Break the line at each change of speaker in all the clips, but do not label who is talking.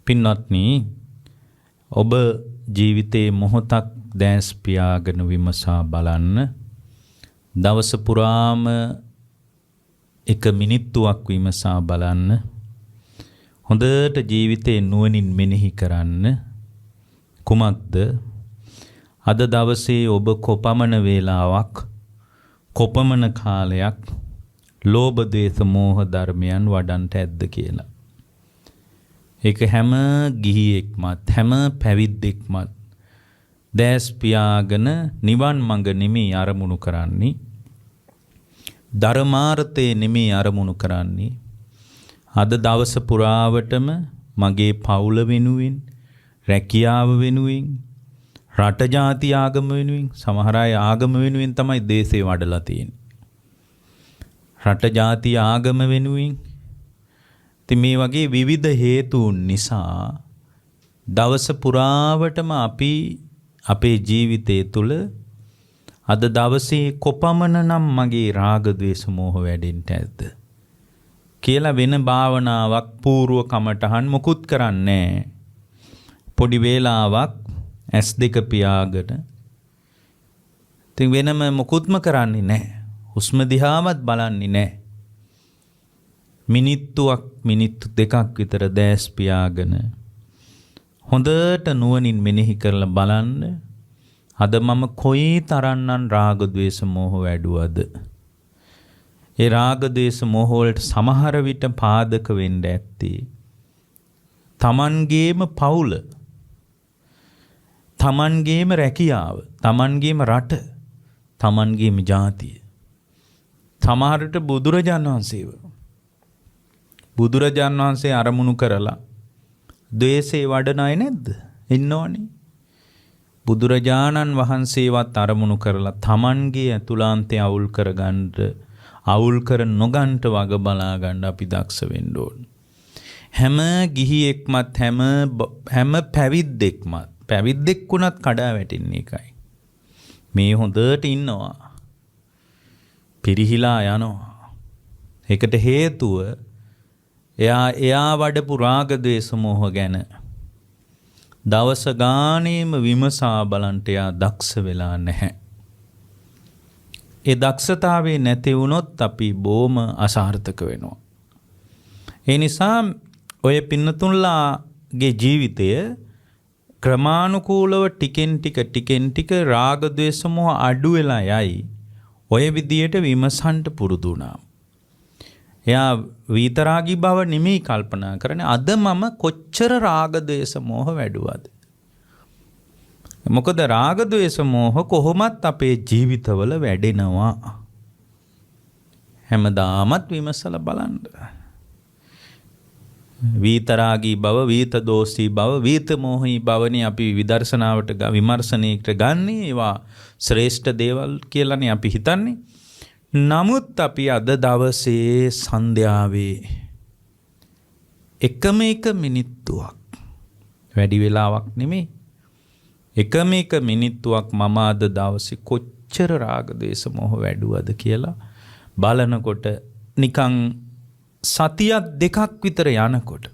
පින්වත්නි, ඔබ ජීවිතේ මොහොතක් දැස් පියාගෙන විමසා බලන්න. දවස පුරාම එක මිනිත්තුවක් විමසා බලන්න. හොඳට ජීවිතේ නුවණින් මෙනෙහි කරන්න. කුමක්ද? අද දවසේ ඔබ කොපමණ වේලාවක්, කොපමණ කාලයක් ලෝභ, ද්වේෂ, මෝහ ධර්මයන් වඩන්ට ඇද්ද කියලා. ඒක හැම ගිහියෙක්මත්, හැම පැවිද්දෙක්මත් දැස් පියාගෙන නිවන් මඟ නෙමෙයි අරමුණු කරන්නේ. ධර්මාර්ථේ නෙමෙයි අරමුණු කරන්නේ. අද දවස පුරාවටම මගේ පවුල වෙනුවෙන්, රැකියාව වෙනුවෙන්, රට ජාති ආගම වෙනුවෙන්, සමහර අය ආගම වෙනුවෙන් තමයි දේශේ වඩලා තියෙන්නේ. රට ජාති ආගම වෙනුවෙන්. ඉතින් මේ වගේ විවිධ හේතුන් නිසා දවස පුරාවටම අපි අපේ ජීවිතය තුළ අද දවසේ කොපමණ නම් මගේ රාග, ද්වේෂ, මෝහ වැඩෙන්න ඇද්ද කියලා වෙන භාවනාවක්, පූර්ව කමටහන් මොකුත් කරන්නේ නැහැ. පොඩි වේලාවක් S2 පියාගෙන ඉතින් වෙනම මොකුත්ම කරන්නේ නැහැ. හුස්ම දිහාවත් බලන්නේ නැහැ. මිනිත්තු දෙකක් විතර දැස් පියාගෙන හොඳට නුවණින් මෙනෙහි කරලා බලන්න. අද මම කොයි තරම්නම් රාග, ද්වේෂ, මෝහ වැඩුවද? ඒ රාග, ද්වේෂ, මෝහ වලට සමහර විට පාදක වෙන්න ඇත්තේ තමන්ගේම පවුල, තමන්ගේම රැකියාව, තමන්ගේම රට, තමන්ගේම ජාතිය. සමහරට බුදුරජාණන් වහන්සේ අරමුණු කරලා ද්වේෂේ වඩන අය නැද්ද? ඉන්නවනේ. බුදුරජාණන් වහන්සේවත් අරමුණු කරලා තමන්ගේ ඇතුළාන්තය අවුල් කර නොගන්ට වග බලා ගන්න අපි දක්ෂ වෙන්න ඕන. හැම ගිහියෙක්මත්, හැම පැවිද්දෙක් වුණත් කඩා වැටෙන්නේ එකයි. මේ හොඳට ඉන්නවා, පිරිහිලා යනවා. ඒකට හේතුව එයා වඩපු රාග, ද්වේෂ, මෝහ ගැන දවස ගානේම විමසා බලන්ට එයා දක්ෂ වෙලා නැහැ. ඒ දක්ෂතාවේ නැති වුණොත් අපි බොහොම අසාර්ථක වෙනවා. ඒ නිසා ඔය පින්නතුන්ලාගේ ජීවිතය ක්‍රමානුකූලව ටිකෙන් ටික රාග, ද්වේෂ, මෝහ අඩු වෙලා යයි. ඔය විදියට විමසන්ට පුරුදු වුණා. එයා විතරාගී බව නෙමෙයි කල්පනා කරන්නේ. අද මම කොච්චර රාග, ද්වේෂ, මෝහ වැඩුවද? මොකද රාග, ද්වේෂ, මෝහ කොහොමත් අපේ ජීවිතවල වැඩෙනවා. හැමදාමත් විමසලා බලන්න. විතරාගී බව, විත දෝෂී බව, විත මෝහී බවනේ අපි විමර්ශනයකට ගන්නේ. ඒවා ශ්‍රේෂ්ඨ දේවල් කියලානේ අපි හිතන්නේ. නමුත් අපි අද දවසේ සන්ධ්‍යාවේ එකම එක මිනිත්තුවක්, වැඩි වෙලාවක් නෙමෙයි, එකම එක මිනිත්තුවක් මම අද දවසේ කොච්චර රාග, ද්වේෂ, මෝහ වැඩුවද කියලා බලනකොට නිකන් සතියක් දෙකක් විතර යනකොට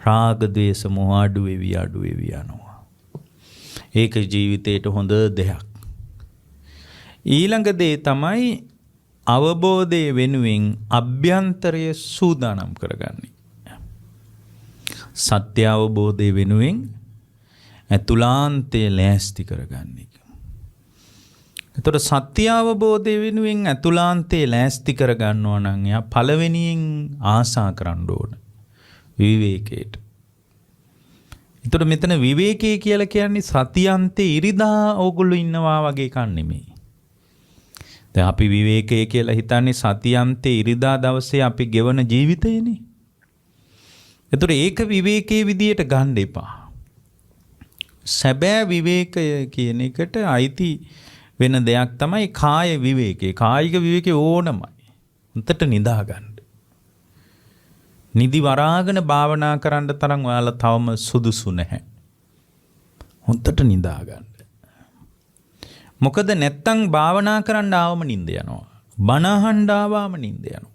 රාග, ද්වේෂ, මෝහ අඩු වෙවි යනවා. ඒක ජීවිතේට හොඳ දෙයක්. ඊළඟ දේ තමයි අවබෝධය වෙනුවෙන් අභ්‍යන්තරය සූදානම් කරගන්නේ. සත්‍ය අවබෝධය වෙනුවෙන් ඇතුළාන්තය ලෑස්ති කරගන්නේ. එතකොට සත්‍ය අවබෝධය වෙනුවෙන් ඇතුළාන්තය ලෑස්ති කරගන්නවා නම් යා පළවෙනියෙන් ආසා කරන්න ඕන විවේකයට. එතකොට මෙතන විවේකය කියලා කියන්නේ සතියන්තේ ඉරිදා ඕගොල්ලෝ ඉන්නවා වගේ එකක් නෙමෙයි. දැන් අපි විවේකය කියලා හිතන්නේ සතියන්තේ ඉරිදා දවසේ අපි ගෙවන ජීවිතයනේ. එතකොට ඒක විවේකයේ විදියට ගන්න එපා. සැබෑ විවේකය කියන එකට අයිති වෙන දෙයක් තමයි කාය විවේකය. කායික විවේකේ ඕනමයි. උන්ට නිදා ගන්න. නිදි වරාගෙන භාවනා කරන්න තරම් ඔයාලා තවම සුදුසු නැහැ. හොඳට නිදා ගන්න. මොකද නැත්තම් භාවනා කරන්න ආවම නිින්ද යනවා. බණ අහන්න ආවම නිින්ද යනවා.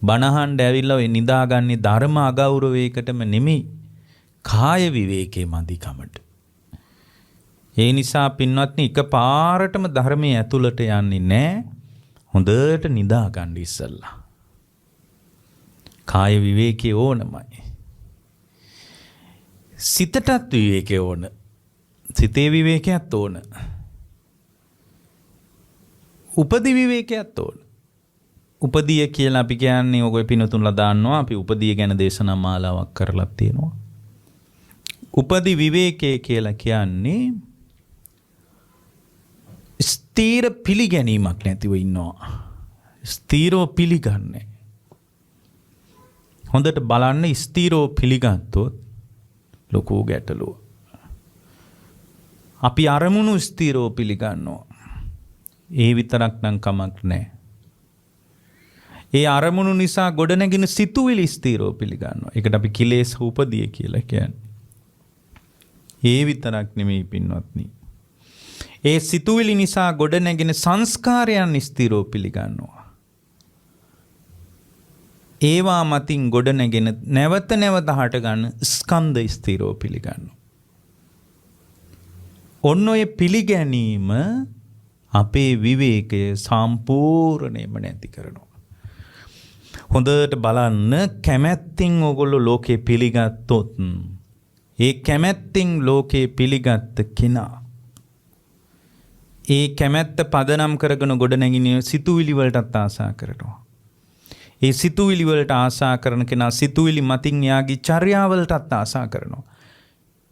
බණහන් ඇවිල්ලා ඔය නිදාගන්නේ ධර්ම අගෞරවයකටම නෙමෙයි කාය විවේකේ මදිකමට. ඒ නිසා පින්වත්නි එකපාරටම ධර්මයේ ඇතුළට යන්නේ නැහැ. හොඳට නිදා ගන්න ඉස්සල්ලා. කාය විවේකේ ඕනමයි. සිතටත් විවේකේ ඕන. සිතේ විවේකයක් ඕන. උපදි විවේකයක් ඕන. උපදිය කියලා අපි කියන්නේ ඔය පිනතුන්ලා දාන්නවා. අපි උපදිය ගැන දේශනා මාලාවක් කරලා තියෙනවා. උපදි විවේකයේ කියලා කියන්නේ ස්ථීර පිළිගැනීමක් නැතිව ඉන්නවා. ස්ථීරව පිළිගන්නේ. හොඳට බලන්න ස්ථීරව පිළිගත්තොත් ලොකු ගැටලුව. අපි අරමුණු ස්ථීරව පිළිගන්නවා. ඒ විතරක් නම් කමක් නැහැ. ඒ අරමුණු නිසා ගොඩනැගෙන සිතුවිලි ස්ථීරව පිළිගන්නවා. ඒකට අපි කිලේශ උපදිය කියලා කියන්නේ. ඒ විතරක් නෙමෙයි පින්වත්නි. ඒ සිතුවිලි නිසා ගොඩනැගෙන සංස්කාරයන් ස්ථීරව පිළිගන්නවා. ඒවා මතින් ගොඩනැගෙන නැවත නැවත හට ගන්න ස්කන්ධ ස්ථීරව පිළිගන්නවා. ඔන්න ඔය පිළිගැනීම අපේ විවේකය සම්පූර්ණයෙන්ම නැති කරනවා. හොඳට බලන්න කැමැත්තෙන් ඔයගොල්ලෝ ලෝකේ පිළිගත්තොත් ඒ කැමැත්තෙන් ලෝකේ පිළිගත්ත කෙනා ඒ කැමැත්ත පදනම් කරගෙන ගොඩනැගින සිතුවිලි වලටත් ආසා කරනවා. ඒ සිතුවිලි වලට ආසා කරන කෙනා සිතුවිලි මතින් එයාගේ චර්යාවලටත් ආසා කරනවා.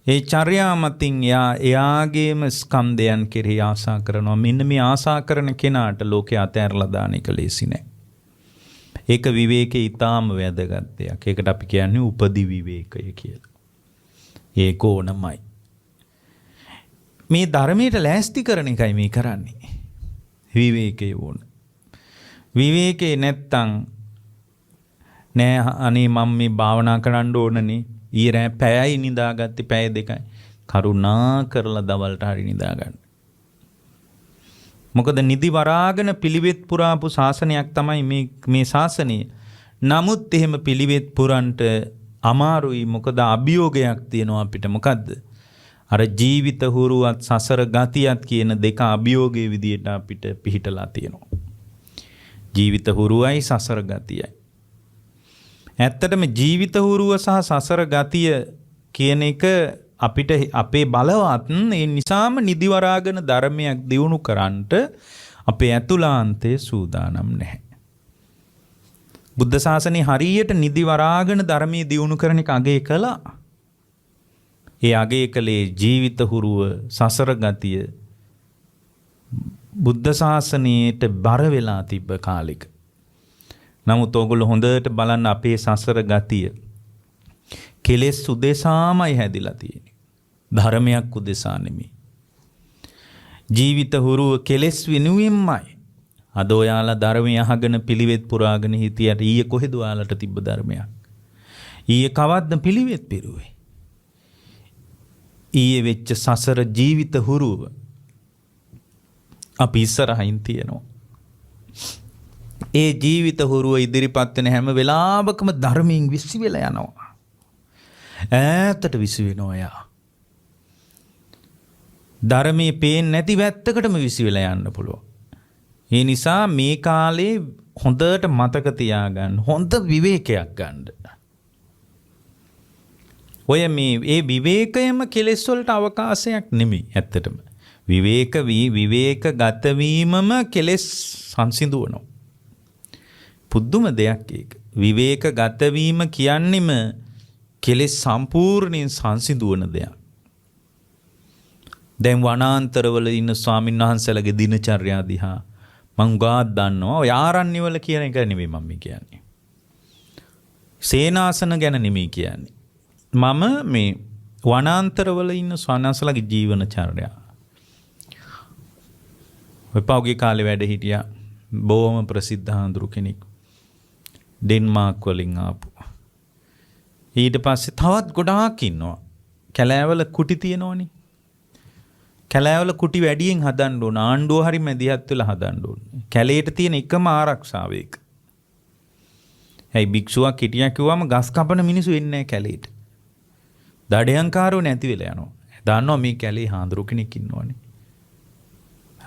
ඒ චර්යා මතින් එයාගේම ස්කන්ධයන් කෙරෙහි ආසා කරනවා. මෙන්න මේ ආසා කරන කෙනාට ලෝකේ අතහැරලා දාන එක ලේසි නෑ. ඒක විවේකේ ඊටාම වැදගත් දෙයක්. ඒකට අපි කියන්නේ උපදි විවේකය කියලා. ඒක ඕනමයි. මේ ධර්මයට ලෑස්ති කරන එකයි මේ කරන්නේ. විවේකේ ඕන. විවේකේ නැත්තම් නෑ අනේ මම මේ භාවනා කරන්න ඕනනේ. ඊයේ රෑ පැයයි නිදාගත්තේ පැය දෙකයි. කරුණා කරලා දවල්ට හරි නිදා ගන්න. මොකද නිදි වරාගෙන පිළිවෙත් පුරාපු ශාසනයක් තමයි මේ ශාසනය. නමුත් එහෙම පිළිවෙත් පුරන්ට අමාරුයි. මොකද අභියෝගයක් තියෙනවා අපිට. මොකද්ද? අර ජීවිත හුරුවත් සසර ගතියත් කියන දෙක අභියෝගයේ විදියට අපිට පිහිටලා තියෙනවා. ජීවිත හුරුවයි සසර ගතියයි. ඇත්තටම ජීවිත හුරුව සහ සසර ගතිය කියන එක අපිට අපේ බලවත් ඒ නිසාම නිදිවරාගෙන ධර්මයක් දියුණු කරන්නට අපේ ඇතුළාන්තයේ සූදානම් නැහැ. බුද්ධ ශාසනය හරියට නිදිවරාගෙන ධර්මයේ දියුණු කරන එක අගය කළා. ඒ අගය කළේ ජීවිත හුරුව සසර ගතිය බුද්ධ ශාසනයට බර වෙලා තිබ්බ කාලෙක. නමුත් ඕගොල්ලෝ හොඳට බලන්න අපේ සසර ගතිය කෙලෙස් උදෙසාමයි හැදිලා තියෙන්නේ. ධර්මයක් උදෙසා නෙමෙයි. ජීවිත හුරුව කෙලෙස් වෙනුවෙන්මයි. අද ඔයාලා ධර්මය අහගෙන පිළිවෙත් පුරාගෙන හිටියට ඊයේ කොහෙද ඔයාලට තිබ්බ ධර්මයක්? ඊයේ කවද්ද පිළිවෙත් පිරුවේ? ඊයේ වෙච්ච සසර ජීවිත හුරුව අපි ඉස්සරහින් තියෙනවා. ඒ ජීවිත හුරුව ඉදිරිපත් වෙන හැම වෙලාවකම ධර්මයෙන් විසි වෙලා යනවා. ඈතට විසි වෙනවා යා. ධර්මයේ පේන්නේ නැති වැත්තකටම විසි වෙලා යන්න පුළුවන්. ඒ නිසා මේ කාලේ හොඳට මතක තියාගන්න හොඳ විවේකයක් ගන්න. ඔය ඒ විවේකයම කෙලෙස් වලට අවකාශයක් නෙමෙයි ඇත්තටම. විවේක ගත වීමම කෙලෙස් සංසිඳුවනවා. පුදුම දෙයක් ඒක. විවේක ගත වීම කියන්නේම කෙලෙස් සම්පූර්ණයෙන් සංසිඳුවන දෙයක්. දැන් වනාන්තරවල ඉන්න ස්වාමීන් වහන්සේලාගේ දිනචර්යා දිහා මං ගාත් දන්නවා. ඔය ආරණ්‍යවල කියන එක නෙමෙයි මම කියන්නේ. සේනාසන ගැන නෙමෙයි කියන්නේ. මම මේ වනාන්තරවල ඉන්න ස්වාමීන්වහන්සේලාගේ ජීවන චර්යා. ඔය පෞගේ කාලේ වැඩ හිටියා බොහොම ප්‍රසිද්ධ හාමුදුරු කෙනෙක්. ඩෙන්මාර්ක් වලින් ආපු. ඊට පස්සේ තවත් ගොඩාක් ඉන්නවා. කැලෑවල කුටි තියෙනවනේ. කැලෑවල කුටි වැඩියෙන් හදන්න ඕන. ආණ්ඩුව හරි මැදිහත් වෙලා හදන්න ඕන. කැලේට තියෙන එකම ආරක්ෂාව ඒක. ඇයි භික්ෂුවක් හිටියා කිව්වම ගස් කපන මිනිස්සු එන්නේ නැහැ කැලේට. දඩයන්කාරෝ නැති වෙලා යනවා. දන්නවා මේ කැලේ හාඳුරු කෙනෙක් ඉන්නවනේ.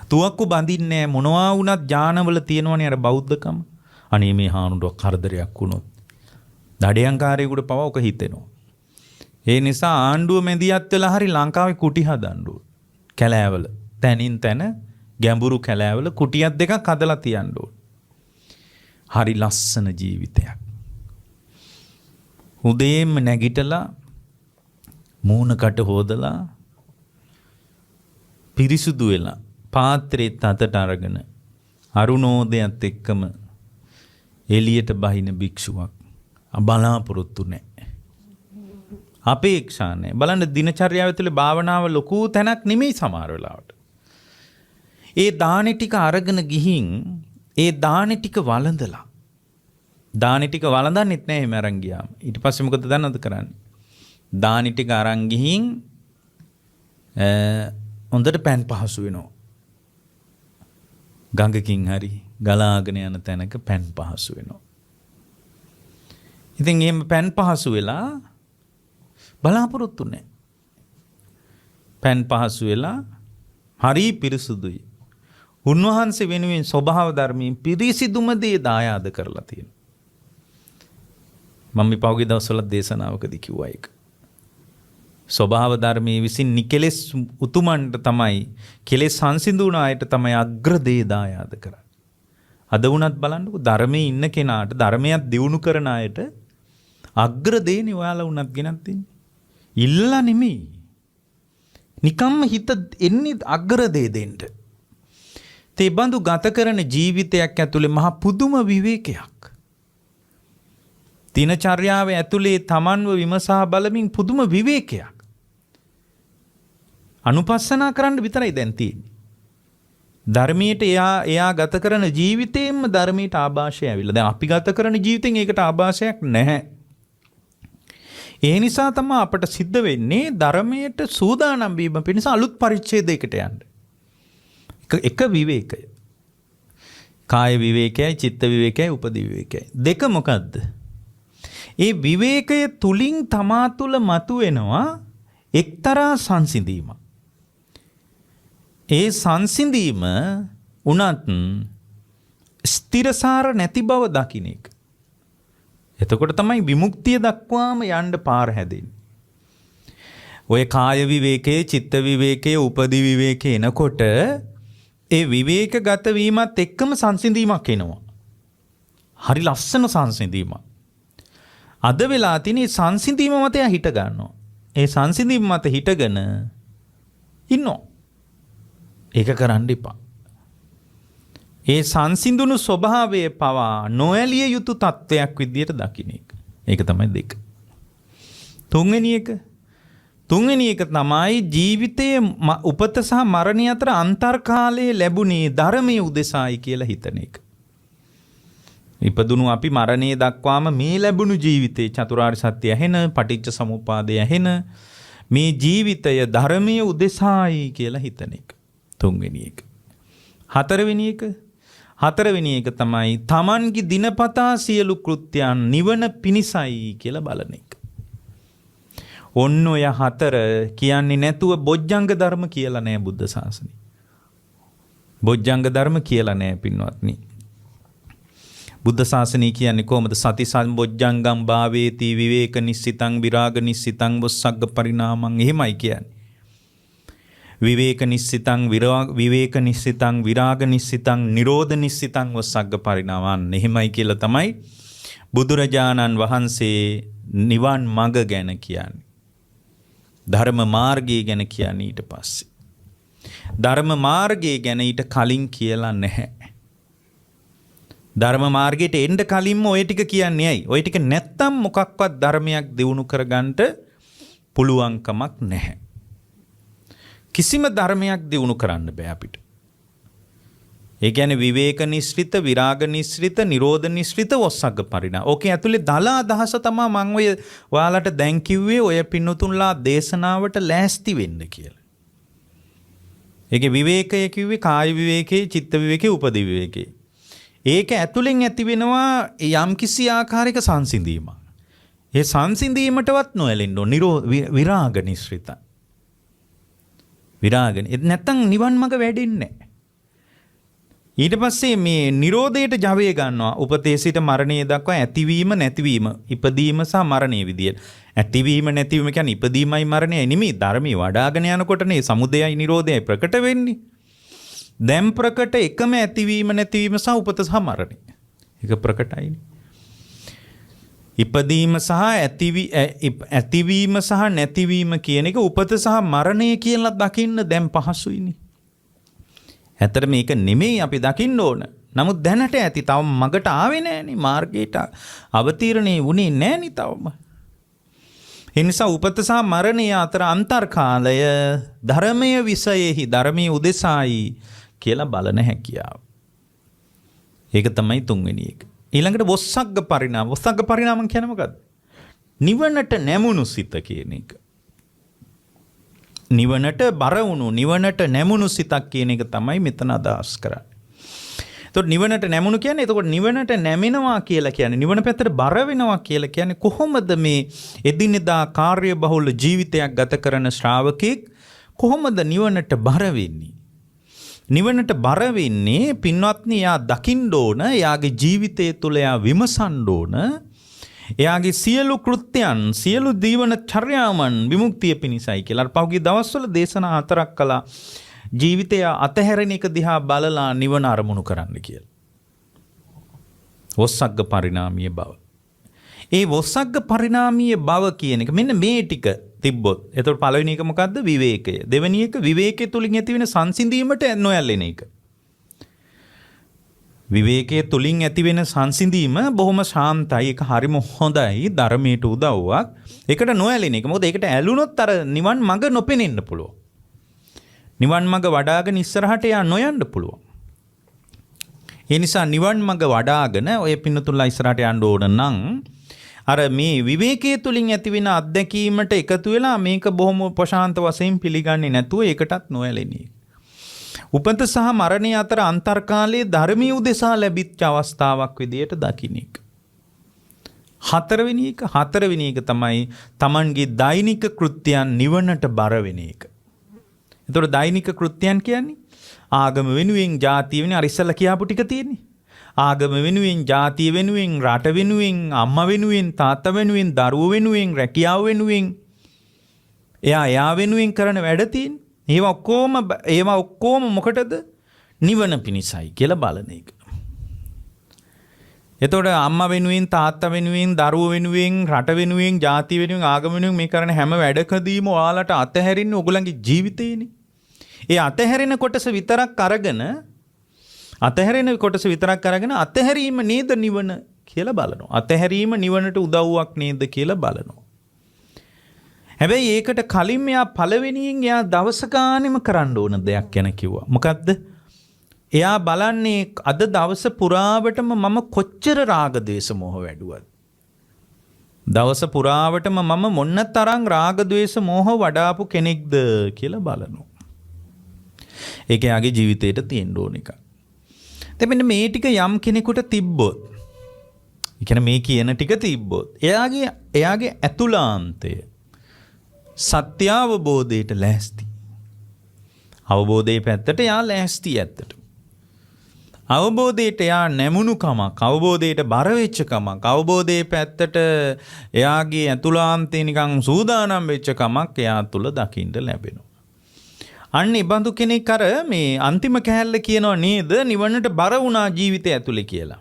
තුවක්කු බඳින්නේ මොනවා වුණත් ඥානවල තියෙනවනේ අර බෞද්ධකම. අනේ මේ හාමුදුරුවෝ කරදරයක් වුණොත් දඩයන්කාරයෙකුට පව ඔක හිතෙනවා. ඒ නිසා ආණ්ඩුව මැදිහත් වෙලා හරි ලංකාවේ කුටි හදන්න ඕන. කැලෑවල තැනින් තැන ගැඹුරු කැලෑවල කුටියක් දෙකක් හදලා තියන්න ඕන. හරි ලස්සන ජීවිතයක්. උදේම නැගිටලා මූණකට හොදලා පිරිසුදු වෙලා පාත්‍රෙත් අතට අරගෙන අරුණෝදයත් එක්කම එළියට බහින භික්ෂුවක් බලාපොරොත්තු නැහැ. අපේක්ෂා නැහැ. බලන්න දිනචර්යාව තුළ භාවනාව ලොකු තැනක් නෙමෙයි සමහර වෙලාවට. ඒ දානෙ ටික අරගෙන ගිහින් ඒ දානෙ ටික වළඳලා දානෙ ටික වළඳන්නෙත් නැහැ එහෙම අරන් ගියාම. ඊට පස්සේ මොකද දන්නවද කරන්නේ? දානෙ ටික අරන් ගිහින් හොඳට පෑන් පහසු වෙනවා. ගඟකින් හරි ගලාගෙන යන තැනක පෑන් පහසු වෙනවා. ඉතින් එහෙම පෑන් පහසු වෙලා බලාපොරොත්තු නැහැ. පෑන් පහසු වෙලා හරි පිරිසුදුයි. උන්වහන්සේ වෙනුවෙන් ස්වභාව ධර්මයෙන් පිරිසිදුම දේ දායාද කරලා තියෙනවා. මම මේ පෞගේ දවස්වල දේශනාවකදී කිව්වා ඒක. ස්වභාව ධර්මයේ විසින් නිකලෙස් උතුමන්ට තමයි කෙලෙස් සංසිඳුණ අයට තමයි අග්‍ර දේ දායාද කරන්නේ. අද වුණත් බලන්නකො ධර්මයේ ඉන්න කෙනාට ධර්මයක් දියුණු කරන අයට අග්‍ර දේනේ ඔයාලා වුණත් ගෙනත් දෙන්නේ. ඉල්ලලා නෙමෙයි. නිකම්ම හිත එන්නේ අග්‍ර දේ දෙන්න. තේ බඳු ගත කරන ජීවිතයක් ඇතුලේ මහ පුදුම විවේකයක්. දිනචර්යාව ඇතුලේ තමන්ව විමසා බලමින් පුදුම විවේකයක්. අනුපස්සනා කරන්න විතරයි දැන් තියෙන්නේ. ධර්මයට එයා ගත කරන ජීවිතේම ධර්මයට ආభాෂය ඇවිල්ලා. දැන් අපි ගත කරන ජීවිතෙන් ඒකට ආభాෂයක් නැහැ. ඒ නිසා තමයි අපට සිද්ධ වෙන්නේ ධර්මයට සූදානම් වීම පිණිස අලුත් පරිච්ඡේදයකට යන්න. එක විවේකය. කාය විවේකයයි, චිත්ත විවේකයයි, උපදි විවේකයයි. දෙක මොකද්ද? ඒ විවේකය තුලින් තමා තුළ මතුවෙනවා එක්තරා සංසිඳීමක්. ඒ සංසිඳීම උනත් ස්ථිරසාර නැති බව දකින්න එක. එතකොට තමයි විමුක්තිය දක්වාම යන්න පාර හැදෙන්නේ. ඔය කාය විවේකයේ, චිත්ත විවේකයේ, උපදි විවේකයේ එනකොට ඒ විවේකගත වීමත් එක්කම සංසිඳීමක් එනවා. හරි ලස්සන සංසිඳීමක්. අද වෙලා තියෙන සංසිඳීම මත හිට ගන්නවා. ඒ සංසිඳීම මත හිටගෙන ඉන්නවා. ඒක කරන්න එපා. ඒ සංසිඳුණු ස්වභාවයේ පවා නොඇලිය යුතු තත්වයක් විදියට දකින්න එක. ඒක තමයි දෙක. තුන්වෙනි එක තමයි ජීවිතයේ උපත සහ මරණය අතර අන්තර්කාලයේ ලැබුණේ ධර්මයේ උදෙසායි කියලා හිතන එක. ඉපදුණු අපි මරණය දක්වාම මේ ලැබුණු ජීවිතේ චතුරාර්ය සත්‍ය ඇහෙන, පටිච්ච සමුප්පාදය ඇහෙන මේ ජීවිතය ධර්මයේ උදෙසායි කියලා හිතන එක. තුන්වෙනි එක. හතරවෙනි එක තමයි තමන්ගේ දිනපතා සියලු කෘත්‍යයන් නිවන පිණිසයි කියලා බලන එක. ඔන්න ඔය හතර කියන්නේ නැතුව බොජ්ජංග ධර්ම කියලා නෑ බුද්ධ ශාසනය. බොජ්ජංග ධර්ම කියලා නෑ පින්වත්නි. බුද්ධ ශාසනය කියන්නේ කොහොමද? සති සම්බොජ්ජංගම් භාවේති විවේක නිස්සිතං විරාග නිස්සිතං වස්සග්ග පරිණාමං එහෙමයි කියන්නේ. විවේක නිස්සිතං විවේක නිස්සිතං විරාග නිස්සිතං නිරෝධ නිස්සිතං වස්සග්ග පරිණාමං එහෙමයි කියලා තමයි බුදුරජාණන් වහන්සේ නිවන් මඟ ගැන කියන්නේ. ධර්ම මාර්ගය ගැන කියන්නේ ඊට පස්සේ. ධර්ම මාර්ගය ගැන ඊට කලින් කියලා නැහැ. ධර්ම මාර්ගයට එන්න කලින්ම ඔය ටික කියන්නේ ඇයි? ඔය ටික නැත්තම් මොකක්වත් ධර්මයක් දියුණු කරගන්න පුළුවන් කමක් නැහැ. කිසිම ධර්මයක් දියුණු කරන්න බෑ අපිට. ඒ කියන්නේ විවේක නිස්ෘත, විරාග නිස්ෘත, නිරෝධ නිස්ෘත, වස්සග්ග පරිණාම. ඕකේ ඇතුලේ දල අදහස තමයි මම ඔය ඔයාලට දැන් කිව්වේ ඔය පින්නතුන්ලා දේශනාවට ලෑස්ති වෙන්න කියලා. ඒකේ විවේකය කිව්වේ කාය විවේකේ, චිත්ත විවේකේ, උපදි විවේකේ. ඒක ඇතුලෙන් ඇති වෙනවා යම්කිසි ආකාරයක සංසිඳීමක්. ඒ සංසිඳීමටවත් නොඇලෙන්න ඕන විරාග නිස්ෘතයි. විරාගන. නැත්තම් නිවන් මඟ වැඩෙන්නේ නැහැ. ඊට පස්සේ මේ නිරෝධයට ජවය ගන්නවා. උපතේ සිට මරණය දක්වා ඇතිවීම නැතිවීම, ඉපදීම සහ මරණය විදියට. ඇතිවීම නැතිවීම කියන්නේ ඉපදීමයි මරණයයි නෙමෙයි. ධර්මයේ වඩාගෙන යනකොටනේ සමුදයයි නිරෝධයයි ප්‍රකට වෙන්නේ. දැන් ප්‍රකට එකම ඇතිවීම නැතිවීම සහ උපත සහ මරණය. ඒක ප්‍රකටයිනේ. ඉපදීම සහ ඇතිවීම සහ නැතිවීම කියන එක උපත සහ මරණය කියලා දකින්න දැන් පහසුයිනේ. ඇත්තට මේක නෙමෙයි අපි දකින්න ඕන. නමුත් දැනට ඇති තව මගට ආවේ නෑනේ. මාර්ගයට අවතීර්ණේ වුණේ නෑනේ තවම. ඒ නිසා උපත සහ මරණය අතර අන්තර්කාලය ධර්මයේ විෂයෙහි ධර්මයේ උදෙසායි කියලා බලන හැකියාව. ඒක තමයි තුන්වෙනි එක. ඊළඟට වොස්සග්ග පරිණාම. වොස්සග්ග පරිණාම කියන්නේ මොකද්ද? නිවනට නැමුණු සිත කියන එක. නිවනට බර වුණු, නිවනට නැමුණු සිතක් කියන එක තමයි මෙතන අදහස් කරන්නේ. එතකොට නිවනට නැමුණු කියන්නේ එතකොට නිවනට නැමෙනවා කියලා කියන්නේ නිවන පැත්තට බර වෙනවා කියලා කියන්නේ කොහොමද මේ එදිනෙදා කාර්යබහුල ජීවිතයක් ගත කරන ශ්‍රාවකෙක් කොහොමද නිවනට බර වෙන්නේ? නිවනට බර වෙන්නේ පින්වත්නි යා දකින්න ඕන, යාගේ ජීවිතය තුළ යා විමසන්න ඕන, එයාගේ සියලු කෘත්‍යයන්, සියලු දීවන චර්යාවන් විමුක්තිය පිණිසයි කියලා. අර පහුගිය දවස්වල දේශනා 4ක් කළා. ජීවිතය අතහැරෙන එක දිහා බලලා නිවන අරමුණු කරන්න කියලා. වොස්සග්ග පරිණාමීය බව. ඒ වොස්සග්ග පරිණාමීය බව කියන එක මෙන්න මේ ටික තිබ්බොත්. එතකොට පළවෙනි එක මොකද්ද? විවේකය. දෙවෙනි එක විවේකයේ තුලින් ඇති වෙන සංසිඳීමට නොයැලෙන එක. විවේකයේ තුලින් ඇති වෙන සංසිඳීම බොහොම ශාන්තයි. ඒක හරිම හොඳයි. ධර්මයට උදව්වක්. ඒකට නොඇලෙන එක. මොකද ඒකට ඇලුනොත් අර නිවන් මඟ නොපෙනෙන්න පුළුවන්. නිවන් මඟ වඩාගෙන ඉස්සරහට යා නොයන්න පුළුවන්. ඒ නිසා නිවන් මඟ වඩාගෙන ඔය පින්නතුල්ලා ඉස්සරහට යන්න ඕන නම් අර මේ විවේකයේ තුලින් ඇති වෙන අත්දැකීමට එකතු වෙලා මේක බොහොම ප්‍රශාන්ත වශයෙන් පිළිගන්නේ නැතුව ඒකටත් නොඇලෙන එක. උපත සහ මරණය අතර අන්තර්කාලයේ ධර්මීය උදෙසා ලැබිච්ච අවස්ථාවක් විදියට දකින්න එක. හතරවෙනි එක තමයි Tamanගේ දෛනික කෘත්‍යයන් නිවනට බර වෙන එක. එතකොට දෛනික කෘත්‍යයන් කියන්නේ ආගම වෙනුවෙන්, ජාතිය වෙනුවෙන් අර ඉස්සලා කියාපු ටික තියෙන්නේ. ආගම වෙනුවෙන්, ජාතිය වෙනුවෙන්, රට වෙනුවෙන්, අම්මා වෙනුවෙන්, තාත්තා වෙනුවෙන්, දරුවෝ වෙනුවෙන්, රැකියාව වෙනුවෙන්, එයා වෙනුවෙන් කරන වැඩ තියෙන්නේ. ඒවා ඔක්කොම මොකටද? නිවන පිණිසයි කියලා බලන එක. එතකොට අම්මා වෙනුවෙන්, තාත්තා වෙනුවෙන්, දරුවෝ වෙනුවෙන්, රට වෙනුවෙන්, ජාතිය වෙනුවෙන්, ආගම වෙනුවෙන් මේ කරන හැම වැඩකදීම ඔයාලට අතහැරින්න ඔයගලගේ ජීවිතේනේ. ඒ අතහැරෙන කොටස විතරක් අරගෙන අතහැරීම නේද නිවන කියලා බලනවා. අතහැරීම නිවනට උදව්වක් නේද කියලා බලනවා. හැබැයි ඒකට කලින් එයා පළවෙනියෙන් එයා දවස ගානෙම කරන්න ඕන දෙයක් ගැන කිව්වා. මොකද්ද? එයා බලන්නේ අද දවස පුරාවටම මම කොච්චර රාග ද්වේෂ මොහ වැඩුවද? දවස පුරාවටම මම මොන්න තරම් රාග ද්වේෂ මොහ වඩාපු කෙනෙක්ද කියලා බලනවා. ඒක එයාගේ ජීවිතේට තියෙන්න ඕන එකක්. දැන් මේ ටික යම් කෙනෙකුට තිබ්බොත්, ඒ කියන්නේ මේ කියන ටික තිබ්බොත්, එයාගේ ඇතුළාන්තය සත්‍ය අවබෝධයට ලෑස්ති. අවබෝධයේ පැත්තට යා ලෑස්ති ඇත්තට. අවබෝධයට යා නැමුණු කමක්, අවබෝධයට බර වෙච්ච කමක්, අවබෝධයේ පැත්තට එයාගේ ඇතුළාන්තේ නිකන් සූදානම් වෙච්ච කමක් එයා තුල දකින්න ලැබෙනවා. අන්න ඒ බඳු කෙනෙක් අර මේ අන්තිම කෑල්ල කියනවා නේද නිවනට බර වුණා ජීවිතය ඇතුලේ කියලා.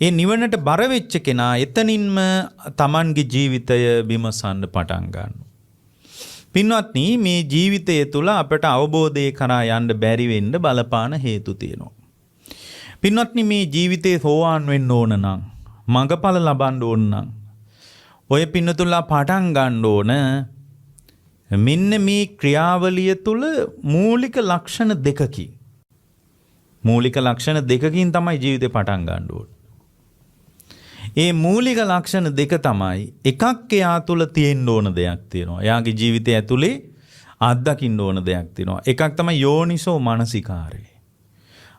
ඒ නිවනට බර වෙච්ච කෙනා එතනින්ම Tamanගේ ජීවිතය විමසන්න පටන් ගන්නවා. පින්වත්නි, මේ ජීවිතය තුළ අපට අවබෝධය කරා යන්න බැරි වෙන්න බලපාන හේතු තියෙනවා. පින්වත්නි, මේ ජීවිතේ සෝවාන් වෙන්න ඕන නම්, මඟඵල ලබන්න ඕන නම්, ඔය පින්නතුල්ලා පටන් ගන්න ඕන මෙන්න මේ ක්‍රියාවලිය තුළ මූලික ලක්ෂණ දෙකකින්. මූලික ලක්ෂණ දෙකකින් තමයි ජීවිතේ පටන් ගන්න ඕන. ඒ මූලික ලක්ෂණ දෙක තමයි, එකක් එයා තුළ තියෙන්න ඕන දෙයක් තියෙනවා. එයාගේ ජීවිතය ඇතුලේ අත්දකින්න ඕන දෙයක් තියෙනවා. එකක් තමයි යෝනිසෝ මනසිකාරය.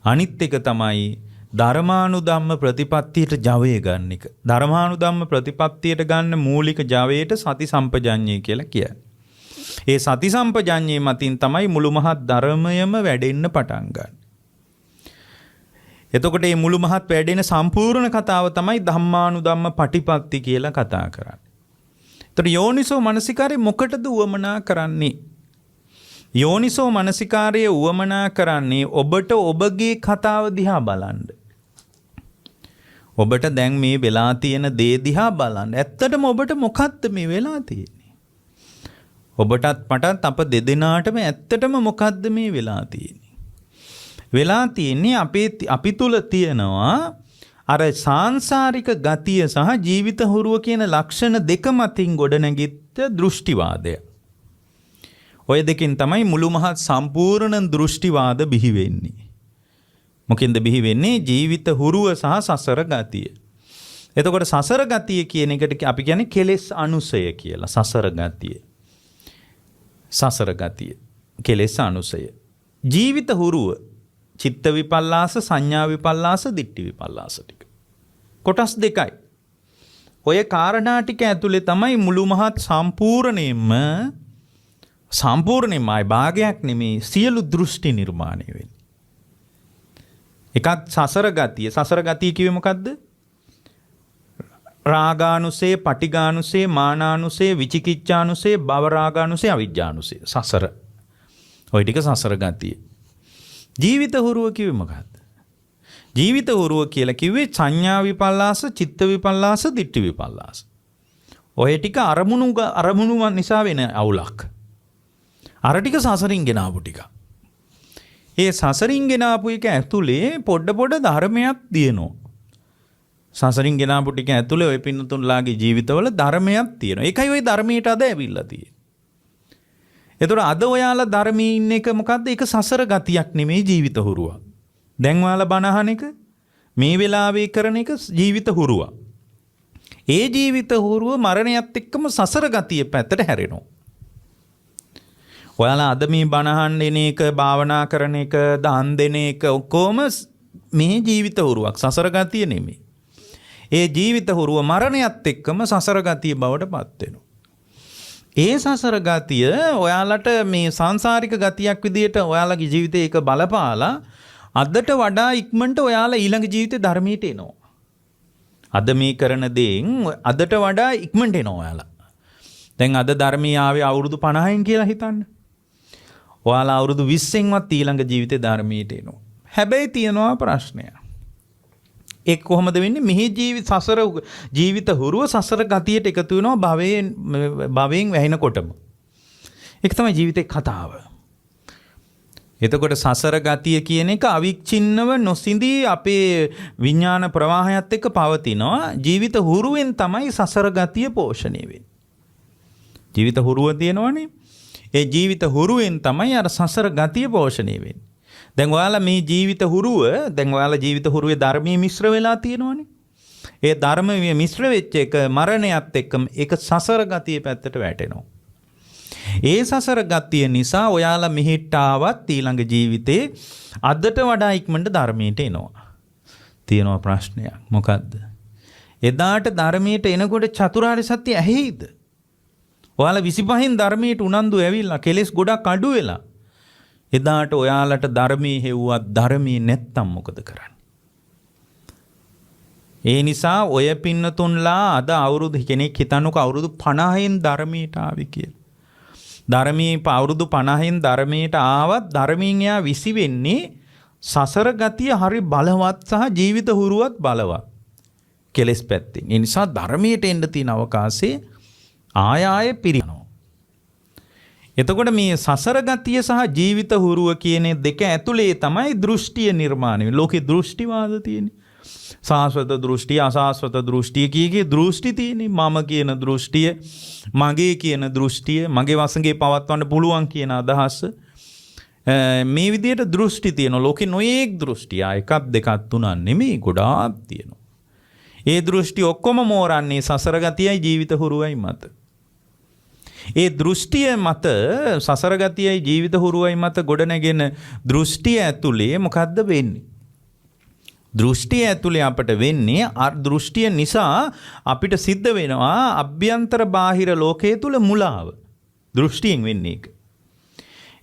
අනිත් එක තමයි ධර්මානුධම්ම ප්‍රතිපත්තියට ජවය ගන්න එක. ධර්මානුධම්ම ප්‍රතිපත්තියට ගන්න මූලික ජවයට සති සම්පජඤ්ඤය කියලා කියන්නේ. ඒ සති සම්පජඤ්ඤය මතින් තමයි මුළු මහත් ධර්මයම වැඩෙන්න පටන් ගන්න. එතකොට මේ මුළු මහත් වැඩෙන සම්පූර්ණ කතාව තමයි ධම්මානුධම්ම පටිපත්ති කියලා කතා කරන්නේ. එතකොට යෝනිසෝ මනසිකාරය මොකටද උවමනා කරන්නේ? යෝනිසෝ මනසිකාරයේ උවමනා කරන්නේ ඔබට ඔබගේ කතාව දිහා බලන්න. ඔබට දැන් මේ වෙලා තියෙන දේ දිහා බලන්න. ඇත්තටම ඔබට මොකක්ද මේ වෙලා තියෙන්නේ? ඔබටත් මටත් අප දෙදෙනාටම ඇත්තටම මොකක්ද මේ වෙලා තියෙන්නේ? වෙලා තියෙන්නේ අපි තුල තියෙනවා අර සාංශාරික ගතිය සහ ජීවිත හුරුව කියන ලක්ෂණ දෙක මතින් ගොඩනැගිච්ච දෘෂ්ටිවාදය. ඔය දෙකෙන් තමයි මුළු මහත් සම්පූර්ණ දෘෂ්ටිවාද බිහි වෙන්නේ. මොකෙන්ද බිහි වෙන්නේ? ජීවිත හුරුව සහ සසර ගතිය. එතකොට සසර ගතිය කියන එකට අපි කියන්නේ කෙලෙස් අනුසය කියලා. සසර ගතිය. සසර ගතිය. කෙලෙස් අනුසය. ජීවිත හුරුව චිත්ත විපල්ලාස, සංඥා විපල්ලාස, දිට්ඨි විපල්ලාස ටික. කොටස් දෙකයි. ඔය කාරණා ටික ඇතුලේ තමයි මුළු මහත් සම්පූර්ණයෙන්ම ආයි භාගයක් නෙමේ සියලු දෘෂ්ටි නිර්මාණය වෙන්නේ. එකක් සසර ගතිය. සසර ගතිය කිව්වේ මොකද්ද? රාගානුසේ, පටිඝානුසේ, මානානුසේ, විචිකිච්ඡානුසේ, භවරාගානුසේ, අවිජ්ජානුසේ. සසර. ওই ටික සසර ගතිය. ජීවිත හුරුව කිව්වේ මොකද්ද? ජීවිත හුරුව කියලා කිව්වේ සංඥා විපල්ලාස, චිත්ත විපල්ලාස, දිට්ඨි විපල්ලාස. ඔය ටික අරමුණු නිසා වෙන අවුලක්. අර ටික සසරින් ගෙනාවු ටික. ඒ සසරින් ගෙනාපු එක ඇතුලේ පොඩ ධර්මයක් තියෙනවා. සසරින් ගෙනාපු ටික ඇතුලේ ඔය පින්නතුන්ලාගේ ජීවිතවල ධර්මයක් තියෙනවා. ඒකයි ওই ධර්මයට අද ඇවිල්ලා තියෙන්නේ. එතකොට අද ඔයාලා ධර්මයේ ඉන්න එක මොකද්ද? ඒක සසර ගතියක් නෙමෙයි ජීවිත හුරුව. දැන් ඔයාලා බණ අහන එක මේ වෙලාවේ කරන එක ජීවිත හුරුව. ඒ ජීවිත හුරුව මරණයත් එක්කම සසර ගතිය පැත්තට හැරෙනවා. ඔයාලා අද මේ බණ අහන්න එන එක, භාවනා කරන එක, දාන් දෙන එක ඔක්කොම මේ ජීවිත හුරුවක්. සසර ගතිය නෙමෙයි. ඒ ජීවිත හුරුව මරණයත් එක්කම සසර ගතිය බවට පත් වෙනවා. ඒ සසර ගතිය ඔයාලට මේ සංසාරික ගතියක් විදියට ඔයාලගේ ජීවිතේ ඒක බලපාලා අදට වඩා ඉක්මනට ඔයාලා ඊළඟ ජීවිතේ ධර්මයට එනවා. අද මේ කරන දේෙන් අදට වඩා ඉක්මනට එනවා ඔයාලා. දැන් අද ධර්මයේ ආවේ අවුරුදු 50න් කියලා හිතන්න. ඔයාලා අවුරුදු 20න්වත් ඊළඟ ජීවිතේ ධර්මයට එනවා. හැබැයි තියෙනවා ප්‍රශ්නයක්. ඒ කොහොමද වෙන්නේ? මෙහි ජීවිත හුරුව සසර ගතියට එකතු වෙනවා භවයෙන් වැහෙනකොටම. ඒක තමයි ජීවිතේ කතාව. එතකොට සසර ගතිය කියන එක අවිච්ඡින්නව නොසිඳී අපේ විඥාන ප්‍රවාහයත් එක්ක පවතිනවා. ජීවිත හුරුවෙන් තමයි සසර ගතිය පෝෂණය වෙන්නේ. ජීවිත හුරුව තියෙනවනේ. ඒ ජීවිත හුරුවෙන් තමයි අර සසර ගතිය පෝෂණය වෙන්නේ. දැන් ඔයාලා මේ ජීවිත හුරුවේ ධර්මයේ මිශ්‍ර වෙලා තියෙනවනේ. ඒ ධර්මයේ මිශ්‍ර වෙච්ච එක මරණයත් එක්කම ඒක සසර ගතිය පැත්තට වැටෙනවා. ඒ සසර ගතිය නිසා ඔයාලා මෙහෙට ආවත් ඊළඟ ජීවිතේ අදට වඩා ඉක්මනට ධර්මයට එනවා. තියෙනවා ප්‍රශ්නයක්. මොකද්ද? එදාට ධර්මයට එනකොට චතුරාර්ය සත්‍ය ඇහිද? ඔයාලා 25න් ධර්මයට උනන්දු ඇවිල්ලා කෙලෙස් ගොඩක් අඩු වෙලා එදාට ඔයාලට ධර්මයේ හෙව්වත් ධර්මයේ නැත්තම් මොකද කරන්නේ? ඒ නිසා ඔය පින්නතුන්ලා අද අවුරුදු කෙනෙක් හිතන්නකෝ අවුරුදු 50න් ධර්මයට ආවි කියලා. ධර්මයේ අවුරුදු 50න් ධර්මයට ආවත් ධර්මයෙන් එයා විසි වෙන්නේ සසර ගතිය හරි බලවත් සහ ජීවිත හුරුවත් බලවත්. කෙලෙස් පැත්තෙන්. ඒ නිසා ධර්මයට එන්න තියෙන අවකාශයේ ආය පිරිනව. එතකොට මේ සසර ගතිය සහ ජීවිත හුරුව කියන දෙක ඇතුලේ තමයි දෘෂ්ටිය නිර්මාණය වෙන්නේ. ලෝකේ දෘෂ්ටිවාද තියෙන්නේ. සාස්වත දෘෂ්ටිය, අසාස්වත දෘෂ්ටිය කීකේ දෘෂ්ටි තියෙන්නේ. මම කියන දෘෂ්ටිය, මගේ කියන දෘෂ්ටිය, මගේ වසඟේ පවත්වන්න පුළුවන් කියන අදහස. මේ විදිහට දෘෂ්ටි තියෙනවා. ලෝකේ නොයේක් දෘෂ්ටි. එකක් දෙකක් තුනක් නෙමෙයි ගොඩාක් තියෙනවා. ඒ දෘෂ්ටි ඔක්කොම මෝරන්නේ සසර ගතියයි ජීවිත හුරුවයි මත. ඒ දෘෂ්ටිය මත සසර ගතියයි ජීවිත හුරුවයි මත ගොඩනැගෙන දෘෂ්ටිය ඇතුලේ මොකද්ද වෙන්නේ? දෘෂ්ටිය ඇතුලේ අපට වෙන්නේ දෘෂ්ටිය නිසා අපිට සිද්ධ වෙනවා අභ්‍යන්තර බාහිර ලෝකයේ තුල මුලාව. දෘෂ්ටියෙන් වෙන්නේ ඒක.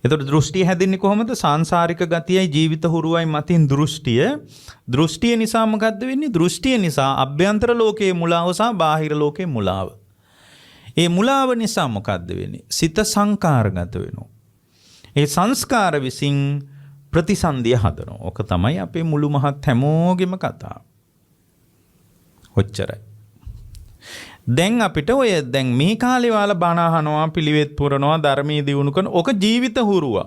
එතකොට දෘෂ්ටිය හැදෙන්නේ කොහොමද? සාංශාරික ගතියයි ජීවිත හුරුවයි මතින් දෘෂ්ටිය නිසා මොකද්ද වෙන්නේ? දෘෂ්ටිය නිසා අභ්‍යන්තර ලෝකයේ මුලාව සහ බාහිර ලෝකයේ මුලාව. ඒ මුලාව නිසා මොකද්ද වෙන්නේ? සිත සංකාරගත වෙනවා. ඒ සංස්කාර විසින් ප්‍රතිසන්දිය හදනවා. ඕක තමයි අපේ මුළු මහත් හැමෝගෙම කතාව. ඔච්චරයි. දැන් අපිට ඔය දැන් මේ කාලේ වාල බණ අහනවා, පිළිවෙත් පුරනවා, ධර්මයේ දියුණු කරන ඕක ජීවිත හුරුව.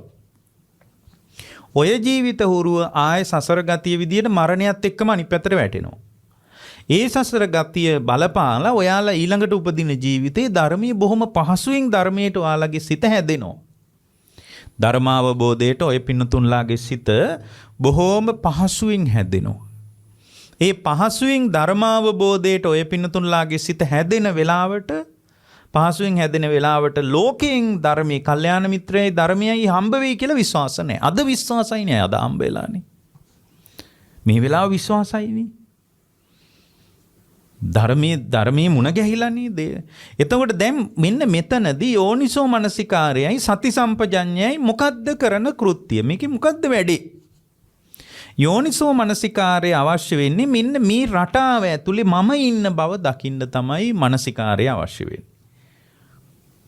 ඔය ජීවිත හුරුව ආයේ සසර ගතිය විදියට මරණයත් එක්කම අනිත් පැත්තට වැටෙනවා. ඒ සසර ගතිය බලපාලා ඔයාලා ඊළඟට උපදින ජීවිතේ ධර්මයේ බොහොම පහසුවෙන් ධර්මයට ඔයාලගේ සිත හැදෙනවා. ධර්මාවබෝධයට ඔය පින්නතුන්ලාගේ සිත බොහෝම පහසුවෙන් හැදෙනවා. ඒ පහසුවෙන් ධර්මාවබෝධයට ඔය පින්නතුන්ලාගේ සිත හැදෙන වෙලාවට පහසුවෙන් හැදෙන වෙලාවට ලෝකයෙන් ධර්මයේ කල්යාණ මිත්‍රයයි ධර්මයයි හම්බ වෙයි කියලා විශ්වාස නැහැ. අද විශ්වාසයි නෑ. අද හම්බ වෙලානේ. මේ වෙලාව විශ්වාසයිනේ. ධර්මයේ මුණ ගැහිලා නේද? එතකොට දැන් මෙන්න මෙතනදී යෝනිසෝ මනසිකාරයයි සති සම්පජඤ්ඤයයි මොකද්ද කරන කෘත්‍ය? මේකේ මොකද්ද වැඩේ? යෝනිසෝ මනසිකාරය අවශ්‍ය වෙන්නේ මෙන්න මේ රටාව ඇතුලේ මම ඉන්න බව දකින්න තමයි මනසිකාරය අවශ්‍ය වෙන්නේ.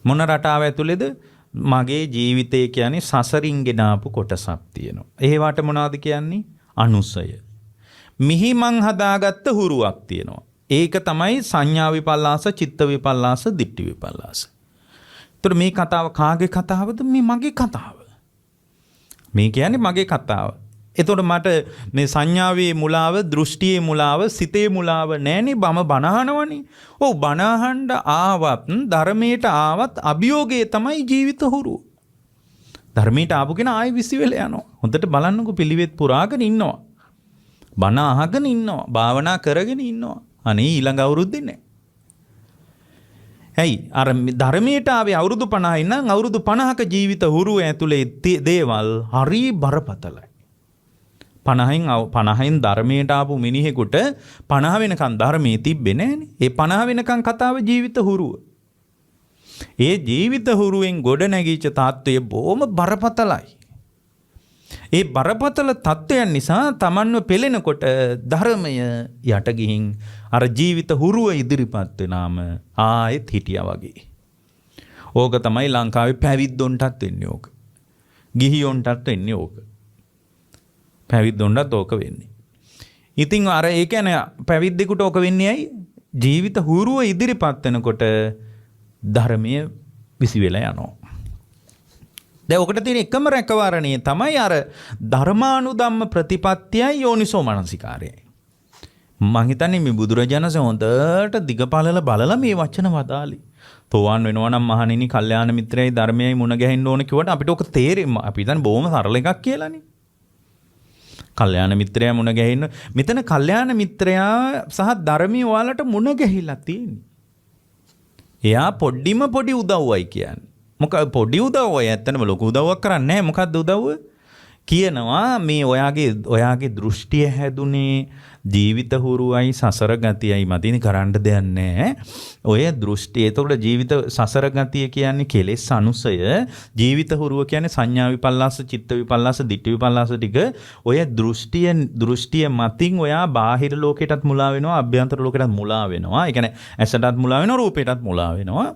මොන රටාව ඇතුලේද? මගේ ජීවිතය කියන්නේ සසරින් ගෙන ආපු කොටසක් තියෙනවා. ඒවට මොනවද කියන්නේ? අනුසය. මිහි මං හදාගත්ත හුරුවක් තියෙනවා. ඒක තමයි සංඥා විපල්ලාස, චිත්ත විපල්ලාස, දිට්ඨි විපල්ලාස. ඒතර මේ කතාව කාගේ කතාවද? මේ මගේ කතාව. මේ කියන්නේ මගේ කතාව. එතකොට මට මේ සංඥාවේ මුලාව, දෘෂ්ටියේ මුලාව, සිතේ මුලාව නැහැනේ. බම බනහනවනේ. ඔව් බනහන්න ආවත්, ධර්මයට ආවත් අභියෝගයේ තමයි ජීවිත හුරුව. ධර්මයට ආපු කෙනා ආයෙ විසි වෙලා යනවා. හොඳට බලන්නකෝ පිළිවෙත් පුරාගෙන ඉන්නවා. බණ අහගෙන ඉන්නවා. භාවනා කරගෙන ඉන්නවා. අනේ ඊළඟ අවුරුද්දේ නැහැ. ඇයි? අර ධර්මයට ආවේ අවුරුදු 50යි නම් අවුරුදු 50ක ජීවිත හුරුව ඇතුලේ දේවල් හරි බරපතලයි. 50න් ධර්මයට ආපු මිනිහෙකුට 50 වෙනකන් ධර්මයේ තිබ්බේ නැහනේ. ඒ 50 වෙනකන් කතාව ජීවිත හුරුව. ඒ ජීවිත හුරුවෙන් ගොඩ නැගිච්ච තාත්වය බොහොම බරපතලයි. ඒ බරපතල තත්ත්වයන් නිසා තමන්ව පෙළෙනකොට ධර්මය යට ගිහින් අර ජීවිත හුරුව ඉදිරිපත් වෙනාම ආයෙත් හිටියා වගේ. ඕක තමයි ලංකාවේ පැවිද්දොන්ටත් වෙන්නේ ඕක. ගිහියොන්ටත් වෙන්නේ ඕක. පැවිද්දොන්ටත් ඕක වෙන්නේ. ඉතින් අර ඒ කියන්නේ පැවිද්දෙකුට ඕක වෙන්නේ ඇයි? ජීවිත හුරුව ඉදිරිපත් වෙනකොට ධර්මය විසි වෙලා යනවා. දැන් ඔකට තියෙන එකම රැකවරණය තමයි අර ධර්මානුධම්ම ප්‍රතිපත්තියයි යෝනිසෝ මනසිකාරයයි. මම හිතන්නේ මේ බුදුරජාණන්සේ හොඳට දිගපළල බලලා මේ වචන වදාළේ. තෝවන් වෙනවා නම් මහණෙනි කල්යාණ මිත්‍රයයි ධර්මයයි මුණ ගැහෙන්න ඕන කිව්වට අපිට ඔක තේරෙන්නේ අපි හිතන්නේ බොහොම සරල එකක් කියලානේ. කල්යාණ මිත්‍රයා මුණ ගැහෙන්න මෙතන කල්යාණ මිත්‍රයා සහ ධර්මයේ ඔයාලට මුණ ගැහිලා තියෙන්නේ. එයා පොඩ්ඩිම පොඩි උදව්වයි කියන්නේ. මොකද පොඩි උදව්වයි ඇත්තනම ලොකු උදව්වක් කරන්නේ නැහැ. මොකද්ද උදව්ව? කියනවා මේ ඔයාගේ දෘෂ්ටිය හැදුනේ ජීවිත හුරුවයි සසර ගතියයි මතින් කරන්න දෙයක් නැහැ. ඔය දෘෂ්ටිය. එතකොට ජීවිත සසර ගතිය කියන්නේ කෙලෙස් අනුසය. ජීවිත හුරුව කියන්නේ සංඥා විපල්ලාස, චිත්ත විපල්ලාස, දිට්ඨි විපල්ලාස ටික. ඔය දෘෂ්ටිය මතින් ඔයා බාහිර ලෝකයටත් මුලා වෙනවා, අභ්‍යන්තර ලෝකයටත් මුලා වෙනවා. ඒ කියන්නේ ඇසටත් මුලා වෙනවා, රූපයටත් මුලා වෙනවා.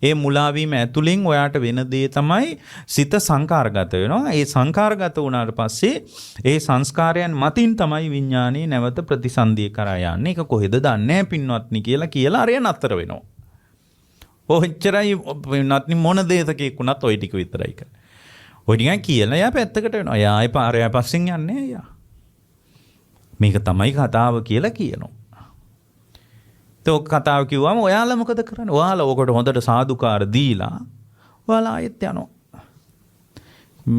ඒ මුලාවීම ඇතුලින් ඔයාට වෙන දේ තමයි සිත සංකාරගත වෙනවා. ඒ සංකාරගත වුණාට පස්සේ ඒ සංස්කාරයන් මතින් තමයි විඥානේ නැවත ප්‍රතිසන්දිය කරා යන්නේ. ඒක කොහෙද දන්නේ පින්වත්නි කියලා අරය නතර වෙනවා. ඔච්චරයි පින්වත්නි මොන දේතකෙකුණත් ওই ටික විතරයි කරන්නේ. ඔය ටිකක් කියලා යා පැත්තකට වෙනවා. යා ආයේ පාරය පස්සෙන් යන්නේ යා. මේක තමයි කතාව කියලා කියනවා. ඔක කතාව කිව්වම ඔයාලා මොකද කරන්නේ? ඔයාලා ඔකට හොඳට සාදුකාර දීලා ඔයාලා ආයෙත් යනවා.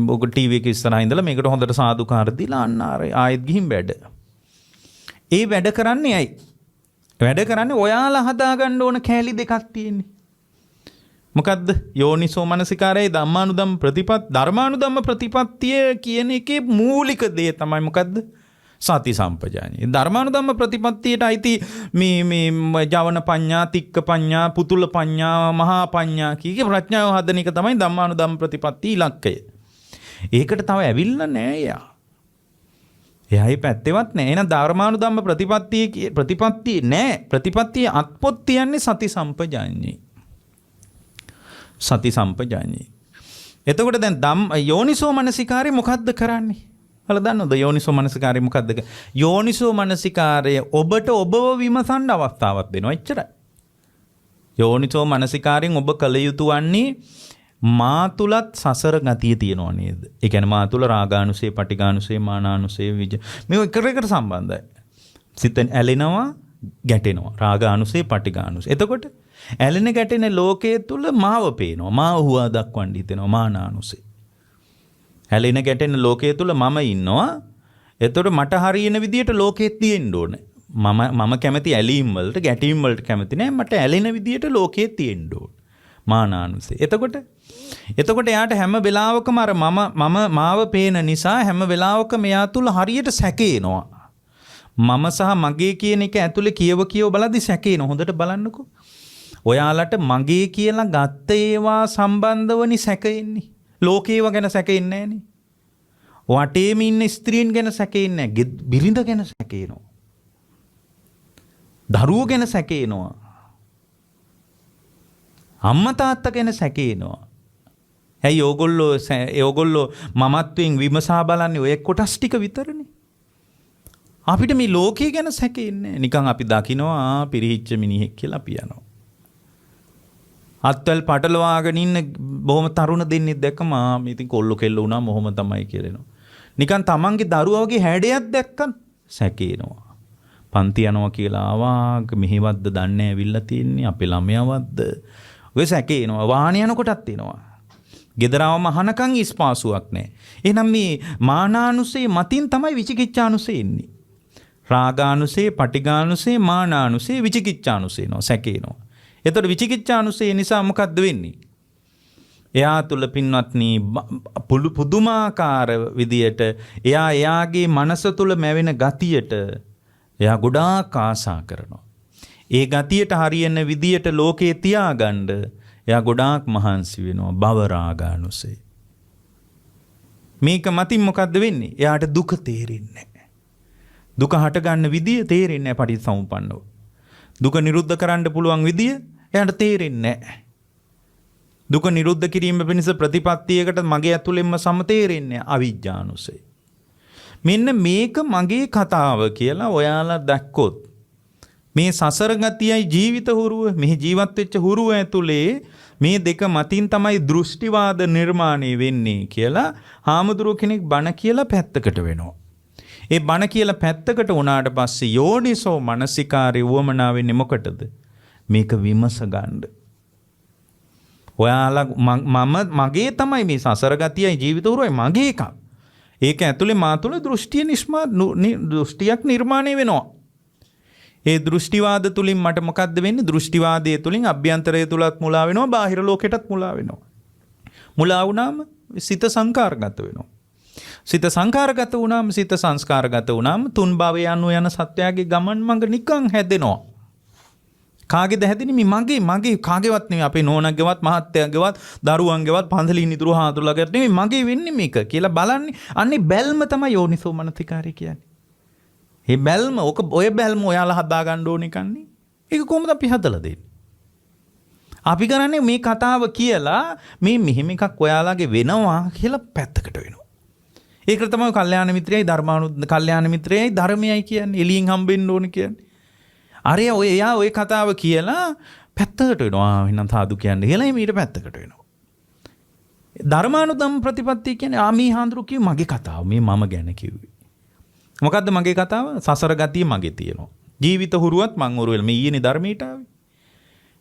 ඔක ටීවී එක ඉස්සරහා ඉඳලා මේකට හොඳට සාදුකාර දීලා අන්න ආයෙත් ගිහින් වැඩ. ඒ වැඩ කරන්නේ ඇයි? වැඩ කරන්නේ ඔයාලා හදාගන්න ඕන කෑලි දෙකක් තියෙන්නේ. මොකද්ද? යෝනිසෝ මනසිකාරයයි ධර්මානුධම්ම ප්‍රතිපත්තිය කියන එකේ මූලික දේ තමයි මොකද්ද? සති සම්පජාඤ්ඤය. ධර්මානුධම්ම ප්‍රතිපත්තියට අයිති මේ ජවන පඤ්ඤා, තික්ක පඤ්ඤා, පුතුල පඤ්ඤා, මහා පඤ්ඤා කීකේ ප්‍රඥාව හදන එක තමයි ධම්මානුධම්ම ප්‍රතිපත්ති ඉලක්කය. ඒකට තව ඇවිල්ලා නෑ යා. එයායි පැත්තේවත් නෑ. එහෙනම් ධර්මානුධම්ම ප්‍රතිපත්තිය නෑ. ප්‍රතිපත්තිය අත්පොත් තියන්නේ සති සම්පජාඤ්ඤේ. සති සම්පජාඤ්ඤේ. එතකොට දැන් යෝනිසෝ මනසිකාරය මොකද්ද කරන්නේ? ඔයාලා දන්නවද යෝනිසෝ මනසිකාරය මොකද්ද? යෝනිසෝ මනසිකාරය ඔබට ඔබව විමසන්න අවස්ථාවක් දෙනවා. එච්චරයි. යෝනිසෝ මනසිකාරයෙන් ඔබ කළ යුතු වන්නේ මා තුලත් සසර ගතිය තියෙනවා නේද? ඒ කියන්නේ මා තුල රාගානුසය, පටිඝානුසය, මානානුසය, මේ එකට සම්බන්ධයි. සිත ඇලෙනවා, ගැටෙනවා. රාගානුසය, පටිඝානුසය. එතකොට ඇලෙන ගැටෙන ලෝකයේ තුල මාව පේනවා. මාව හුවා දක්වන්න හිතෙනවා මානානුසය. ඇලෙන ගැටෙන ලෝකයේ තුල මම ඉන්නවා. එතකොට මට හරියන විදියට ලෝකෙත් තියෙන්න ඕනේ. මම කැමති ඇලීම් වලට, ගැටීම් වලට කැමති නෑ. මට ඇලෙන විදියට ලෝකෙත් තියෙන්න ඕනේ. මානානුසය. එතකොට එයාට හැම වෙලාවකම අර මාව පේන නිසා හැම වෙලාවකම එයා තුල හරියට සැකේනවා. මම සහ මගේ කියන එක ඇතුලේ කියව බලද්දි සැකේනවා. හොඳට බලන්නකෝ. ඔයාලට මගේ කියලා ගත්ත ඒවා සම්බන්ධවනි සැකෙන්නේ. ලෝකේව ගැන සැකෙන්නේ නැහනේ. වටේම ඉන්න ස්ත්‍රීන් ගැන සැකෙන්නේ නැහැ. බිරිඳ ගැන සැකේනවා. දරුවෝ ගැන සැකේනවා. අම්මා තාත්තා ගැන සැකේනවා. ඇයි ඕගොල්ලෝ මමත්වයෙන් විමසා බලන්නේ ඔය කොටස් ටික විතරනේ. අපිට මේ ලෝකේ ගැන සැකෙන්නේ නිකන් අපි දකිනවා පිරිහිච්ච මිනිහෙක් කියලා අපි යනවා. අත්වල පටලවාගෙන ඉන්න බොහොම තරුණ දෙන්නෙක් දැක්කම මේ ඉතින් කොල්ල කෙල්ල වුණා මොහොම තමයි කියලානවා. නිකන් තමන්ගේ දරුවා වගේ හැඩයක් දැක්කන් සැකේනවා. පන්ති යනවා කියලා ආවා මෙහෙවත්ද දන්නේ ඇවිල්ලා තින්නේ අපේ ළමයාවත්ද ඔය සැකේනවා. වාහන යනකොටත් එනවා. ගෙදරවම අහනකන් ඉස්පාසුවක් නැහැ. එහෙනම් මේ මානානුසේ මතින් තමයි විචිකිච්ඡානුසේ එන්නේ. රාගානුසේ, පටිඝානුසේ, මානානුසේ, විචිකිච්ඡානුසේ නෝ සැකේනවා. එතකොට විචිකිච්ඡානුසේ නිසා මොකද්ද වෙන්නේ? එයා තුල පින්වත්නි පුදුමාකාර විදියට එයාගේ මනස තුල මැවෙන ගතියට එයා ගොඩාක් ආසා කරනවා. ඒ ගතියට හරියන විදියට ලෝකේ තියාගන්න එයා ගොඩාක් මහන්සි වෙනවා. භව රාගානුසේ. මේක මතින් මොකද්ද වෙන්නේ? එයාට දුක තේරෙන්නේ නැහැ. දුක හට ගන්න විදිය තේරෙන්නේ නැහැ පටිච්චසමුප්පන්නව. දුක නිරුද්ධ කරන්න පුළුවන් විදිය එයාට තේරෙන්නේ නැහැ. දුක නිරුද්ධ කිරීම පිණිස ප්‍රතිපත්තියකට මගේ ඇතුළෙන්ම සමතේරෙන්නේ අවිජ්ජානුසය. මෙන්න මේක මගේ කතාව කියලා ඔයාලා දැක්කොත් මේ සසර ගතියයි ජීවිත හුරුව මේ ජීවත් වෙච්ච හුරුව ඇතුලේ මේ දෙක මතින් තමයි දෘෂ්ටිවාද නිර්මාණය වෙන්නේ කියලා හාමුදුරුව කෙනෙක් බණ කියලා පැත්තකට වෙනවා. ඒ බණ කියලා පැත්තකට වුණාට පස්සේ යෝනිසෝ මනසිකාරය වුවමනා වෙන්නේ මොකටද? මේක විමස ගන්න. ඔයාලා මගේ තමයි මේ සසර ගතියයි ජීවිත හුරුවයි මගේ එකක්. ඒක ඇතුලේ මා තුළ දෘෂ්ටියක් නිර්මාණය වෙනවා. ඒ දෘෂ්ටිවාද තුලින් මට මොකද්ද වෙන්නේ? දෘෂ්ටිවාදයේ තුලින් අභ්‍යන්තරය තුලත් මුලා වෙනවා, බාහිර ලෝකෙටත් මුලා වෙනවා. මුලා වුණාම සිත සංකාරගත වෙනවා. සිත සංකාරගත වුණාම සිත සංස්කාරගත වුණාම තුන් භවය යනු යන සත්‍යයේ ගමන් මඟ නිකන් හැදෙනවා. කාගේද හැදෙන්නේ? මගේ කාගේවත් නෙමෙයි. අපේ නෝනගේවත් මහත්තයාගේවත් දරුවන්ගේවත් පන්සලින් ඉතුරු හාමුදුරුවෝගේවත් නෙමෙයි. මගේ වෙන්නේ මේක කියලා බලන්නේ. අන්නේ බැල්ම තමයි යෝනිසෝ මනසිකාරය කියන්නේ. මේ බැල්ම ඔය බැල්ම ඔයාලා හදා ගන්න ඕනේ කන්නේ. ඒක කොහොමද අපි හදලා දෙන්නේ? අපි කරන්නේ මේ කතාව කියලා මේ මෙහෙම එකක් ඔයාලාගේ වෙනවා කියලා පැත්තකට වෙනවා. ඒකට තමයි කල්යාණ මිත්‍රයයි කල්යාණ මිත්‍රයයි ධර්මයයි කියන්නේ. එළියෙන් හම්බෙන්න ඕනේ කියන්නේ. අරය එයා ඔය කතාව කියලා පැත්තකට වෙනවා. එහෙනම් සාදු කියන්නේ කියලා ඊට පැත්තකට වෙනවා. ධර්මානුධම්ම ප්‍රතිපත්තිය කියන්නේ මේ හාඳුරු කිව්ව මගේ කතාව. මේ මම ගැන කිව්වේ. මොකද්ද මගේ කතාව? සසර ගතිය මගේ තියෙනවා. ජීවිත හුරුවත් මං හුරු වෙලා මේ ඊයේ ධර්මයට ආවේ.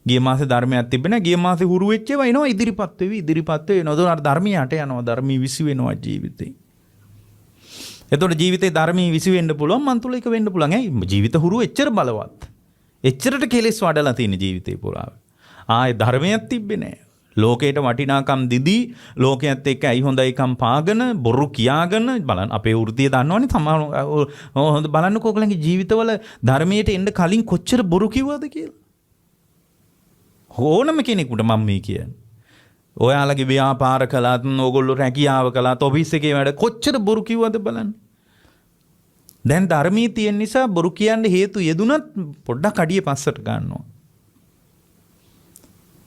ගිය මාසේ ධර්මයක් තිබෙනවා. ගිය මාසේ හුරු වෙච්ච ඒවා එනවා ඉදිරිපත් වෙනවා. අර ධර්මයට යනවා. ධර්මී විසි වෙනවා ජීවිතේ. එතකොට ජීවිතේ ධර්මී විසි වෙන්න පුළුවන්. මන් තුල එක වෙන්න පුළුවන්. ඇයි? ජීවිත හුරු එච්චර බලවත්. එච්චරට කෙලෙස් වඩලා තියෙන ජීවිතේ පුරාව. ආයේ ධර්මයක් තිබ්බේ නැහැ. ලෝකයට වටිනාකම් දිදී ලෝකයේත් එක්ක ඇයි හොඳයිකම් පාගන බොරු කියාගෙන බලන්න අපේ වෘත්තිය දන්නවනේ සමහර හොඳ බලන්න කොකලගේ ජීවිතවල ධර්මයට එන්න කලින් කොච්චර බොරු කිව්වද කියලා. ඕනම කෙනෙකුට මම මේ කියන්නේ. ඔයාලගේ ව්‍යාපාර කළාත් ඕගොල්ලෝ රැකියාව කළාත් ඔෆිස් එකේ වැඩ කොච්චර බොරු කිව්වද බලන්න. දැන් ධර්මයේ තියෙන නිසා බොරු කියන්න හේතු යෙදුනත් පොඩ්ඩක් අඩිය පස්සට ගන්නවා.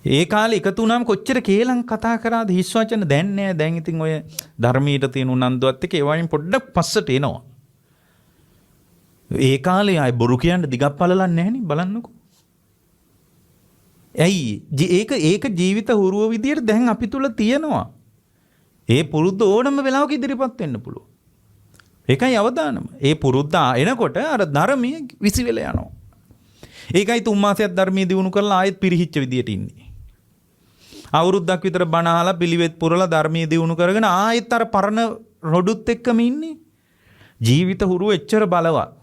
ඒ කාලේ එකතු වුණාම කොච්චර කේලම් කතා කරාද හිස් වචන දැන් නෑ. දැන් ඉතින් ඔය ධර්මයට තියෙන උනන්දුවත් එක්ක ඒ වයින් පොඩ්ඩක් පස්සට එනවා. ඒ කාලේ ආයි බොරු කියන්න දිගක් පළලන්නේ නැහනේ බලන්නකෝ. ඇයි ඒක ජීවිත හුරුව විදියට දැන් අපි තුල තියෙනවා. ඒ පුරුද්ද ඕනම වෙලාවක ඉදිරිපත් වෙන්න පුළුවන්. ඒකයි අවදානම. ඒ පුරුද්ද එනකොට අර ධර්මයේ විසි වෙලා යනවා. ඒකයි 3 මාසයක් ධර්මයේ දිනු කරලා ආයෙත් පිරිහිච්ච විදියට ඉන්නේ. අවුරුද්දක් විතර බණ අහලා පිළිවෙත් පුරලා ධර්මයේ දිනු කරගෙන ආයෙත් අර පරණ රොඩුත් එක්කම ඉන්නේ. ජීවිත හුරුව එච්චර බලවත්.